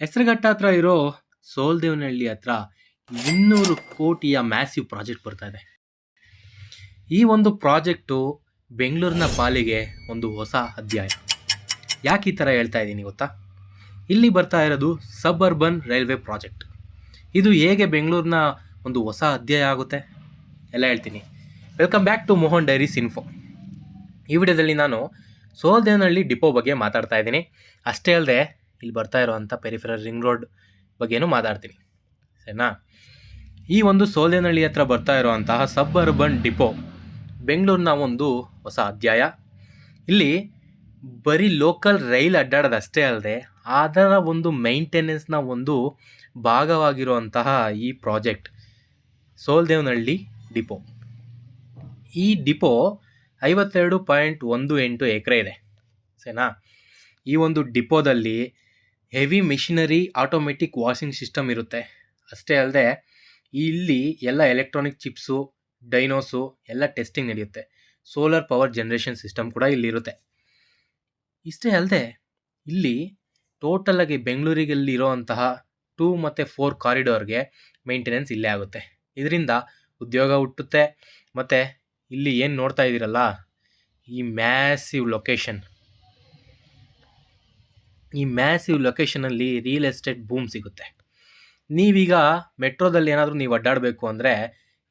ಹೆಸರುಘಟ್ಟ ಹತ್ರ ಇರೋ ಸೋಲ್ದೇವನಹಳ್ಳಿ ಹತ್ರ 200 ಕೋಟಿಯ ಮ್ಯಾಸಿವ್ ಪ್ರಾಜೆಕ್ಟ್ ಬರ್ತಾ ಇದೆ. ಈ ಒಂದು ಪ್ರಾಜೆಕ್ಟು ಬೆಂಗಳೂರಿನ ಪಾಲಿಗೆ ಒಂದು ಹೊಸ ಅಧ್ಯಾಯ. ಯಾಕೆ ಈ ಥರ ಹೇಳ್ತಾ ಇದ್ದೀನಿ ಗೊತ್ತಾ? ಇಲ್ಲಿ ಬರ್ತಾ ಇರೋದು ಸಬ್ ಅರ್ಬನ್ ರೈಲ್ವೆ ಪ್ರಾಜೆಕ್ಟ್. ಇದು ಹೇಗೆ ಬೆಂಗಳೂರಿನ ಒಂದು ಹೊಸ ಅಧ್ಯಾಯ ಆಗುತ್ತೆ ಎಲ್ಲ ಹೇಳ್ತೀನಿ. Welcome back to Mohan diaries info. ಈ ವಿಡಿಯೋದಲ್ಲಿ ನಾನು ಸೋಲ್ದೇವನಹಳ್ಳಿ ಡಿಪೋ ಬಗ್ಗೆ ಮಾತಾಡ್ತಾ ಇದ್ದೀನಿ. ಅಷ್ಟೇ ಅಲ್ಲದೆ ಇಲ್ಲಿ ಬರ್ತಾ ಇರೋವಂಥ ಪೆರಿಫೆರಲ್ ರಿಂಗ್ ರೋಡ್ ಬಗ್ಗೆನೂ ಮಾತಾಡ್ತೀನಿ, ಸರಿನಾ? ಈ ಒಂದು ಸೋಲ್ದೇವನಹಳ್ಳಿ ಹತ್ರ ಬರ್ತಾ ಇರುವಂತಹ ಸಬ್ ಅರ್ಬನ್ ಡಿಪೋ ಬೆಂಗಳೂರಿನ ಒಂದು ಹೊಸ ಅಧ್ಯಾಯ. ಇಲ್ಲಿ ಬರೀ ಲೋಕಲ್ ರೈಲ್ ಅಡ್ಡಾಡೋದಷ್ಟೇ ಅಲ್ಲದೆ ಅದರ ಒಂದು ಮೈಂಟೆನೆನ್ಸ್ನ ಒಂದು ಭಾಗವಾಗಿರುವಂತಹ ಈ ಪ್ರಾಜೆಕ್ಟ್ ಸೋಲ್ದೇವನಹಳ್ಳಿ ಡಿಪೋ. ಈ ಡಿಪೋ 52.18 ಎಕರೆ ಇದೆ, ಸರಿನಾ? ಈ ಒಂದು ಡಿಪೋದಲ್ಲಿ heavy machinery automatic washing system ಇರುತ್ತೆ. ಅಷ್ಟೇ ಅಲ್ಲದೆ ಇಲ್ಲಿ ಎಲ್ಲ ಎಲೆಕ್ಟ್ರಾನಿಕ್ ಚಿಪ್ಸು, ಡೈನೋಸು ಎಲ್ಲ ಟೆಸ್ಟಿಂಗ್ ನಡೆಯುತ್ತೆ. ಸೋಲಾರ್ ಪವರ್ ಜನರೇಷನ್ ಸಿಸ್ಟಮ್ ಕೂಡ ಇಲ್ಲಿರುತ್ತೆ. ಇಷ್ಟೇ ಅಲ್ಲದೆ ಇಲ್ಲಿ ಟೋಟಲಾಗಿ ಬೆಂಗಳೂರಿಗಲ್ಲಿ ಇರೋವಂತಹ 2 ಮತ್ತು 4 ಕಾರಿಡಾರ್ಗೆ ಮೇಂಟೆನೆನ್ಸ್ ಇಲ್ಲೇ ಆಗುತ್ತೆ. ಇದರಿಂದ ಉದ್ಯೋಗ ಹುಟ್ಟುತ್ತೆ. ಮತ್ತು ಇಲ್ಲಿ ಏನು ನೋಡ್ತಾ ಇದ್ದೀರಲ್ಲ, ಈ ಮ್ಯಾಸಿವ್ ಲೊಕೇಶನಲ್ಲಿ ರಿಯಲ್ ಎಸ್ಟೇಟ್ ಬೂಮ್ ಸಿಗುತ್ತೆ. ನೀವೀಗ ಮೆಟ್ರೋದಲ್ಲಿ ಏನಾದರೂ ನೀವು ಅಡ್ಡಾಡಬೇಕು ಅಂದರೆ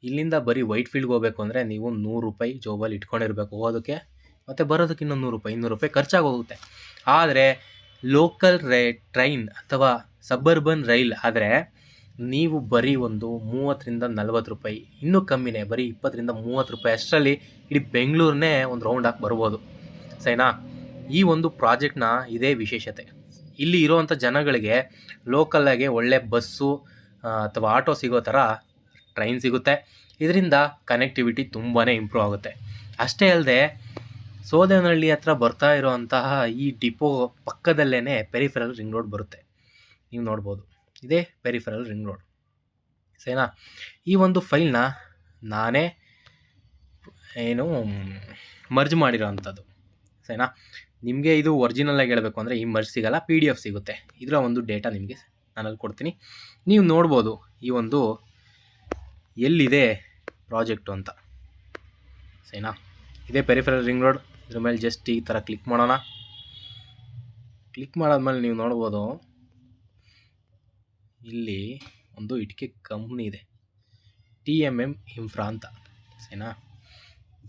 ಇಲ್ಲಿಂದ ಬರೀ ವೈಟ್ ಫೀಲ್ಡ್ಗೆ ಹೋಗಬೇಕು ಅಂದರೆ ನೀವು 100 ರೂಪಾಯಿ ಜೋಬಲ್ಲಿ ಇಟ್ಕೊಂಡಿರಬೇಕು ಹೋಗೋದಕ್ಕೆ, ಮತ್ತು ಬರೋದಕ್ಕೆ ಇನ್ನೊಂದು 100 ರೂಪಾಯಿ 200 ರೂಪಾಯಿ ಖರ್ಚಾಗೋಗುತ್ತೆ. ಆದರೆ ಲೋಕಲ್ ಟ್ರೈನ್ ಅಥವಾ ಸಬರ್ಬನ್ ರೈಲ್ ಆದರೆ ನೀವು ಬರೀ ಒಂದು 30ರಿಂದ 40 ರೂಪಾಯಿ, ಇನ್ನೂ ಕಮ್ಮಿನೇ, ಬರೀ 20ರಿಂದ 30 ರೂಪಾಯಿ ಅಷ್ಟರಲ್ಲಿ ಇಡೀ ಬೆಂಗಳೂರನ್ನೇ ಒಂದು ರೌಂಡ್ ಹಾಕಿ ಬರ್ಬೋದು, ಸರಿನಾ? ಈ ಒಂದು ಪ್ರಾಜೆಕ್ಟ್ನ ಇದೇ ವಿಶೇಷತೆ. ಇಲ್ಲಿ ಇರುವಂಥ ಜನಗಳಿಗೆ ಲೋಕಲ್ಲಾಗೆ ಒಳ್ಳೆ ಬಸ್ಸು ಅಥವಾ ಆಟೋ ಸಿಗೋ ಥರ ಟ್ರೈನ್ ಸಿಗುತ್ತೆ. ಇದರಿಂದ ಕನೆಕ್ಟಿವಿಟಿ ತುಂಬಾ ಇಂಪ್ರೂವ್ ಆಗುತ್ತೆ. ಅಷ್ಟೇ ಅಲ್ಲದೆ ಸೋಲ್ದೇವನಹಳ್ಳಿ ಹತ್ರ ಬರ್ತಾ ಇರೋವಂತಹ ಈ ಡಿಪೋ ಪಕ್ಕದಲ್ಲೇ ಪೆರಿಫೆರಲ್ ರಿಂಗ್ ರೋಡ್ ಬರುತ್ತೆ. ನೀವು ನೋಡ್ಬೋದು, ಇದೇ ಪೆರಿಫೆರಲ್ ರಿಂಗ್ ರೋಡ್, ಸರಿನಾ? ಈ ಒಂದು ಫೈಲ್ನ ನಾನೇ ಮರ್ಜ್ ಮಾಡಿರೋ ಅಂಥದ್ದು, ಸರಿನಾ? ನಿಮಗೆ ಇದು ಒರಿಜಿನಲಾಗಿ ಹೇಳಬೇಕು ಅಂದರೆ ಈ ಮರ್ಜ್ ಸಿಗಲ್ಲ, PDF ಸಿಗುತ್ತೆ. ಇದರ ಒಂದು ಡೇಟಾ ನಿಮಗೆ ನಾನಲ್ಲಿ ಕೊಡ್ತೀನಿ. ನೀವು ನೋಡ್ಬೋದು ಈ ಒಂದು ಎಲ್ಲಿದೆ ಪ್ರಾಜೆಕ್ಟು ಅಂತ, ಸರಿನಾ? ಇದೇ ಪೆರಿಫೆರಲ್ ರಿಂಗ್ ರೋಡ್. ಇದ್ರ ಮೇಲೆ ಜಸ್ಟ್ ಈ ಥರ ಕ್ಲಿಕ್ ಮಾಡೋಣ. ಕ್ಲಿಕ್ ಮಾಡಾದ್ಮೇಲೆ ನೀವು ನೋಡ್ಬೋದು ಇಲ್ಲಿ ಒಂದು ಇಟ್ಟಿಗೆ ಕಂಪ್ನಿ ಇದೆ, TMM ಇನ್ಫ್ರಾ ಅಂತ, ಸರಿನಾ?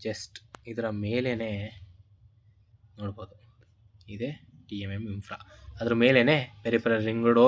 ಜಸ್ಟ್ ಇದರ ಮೇಲೇ ನೋಡ್ಬೋದು ಇದೆ TMM ಇನ್ಫ್ರಾ. ಅದ್ರ ಮೇಲೇ ಪೆರಿಫೆರಲ್ ರಿಂಗ್ ರೋಡು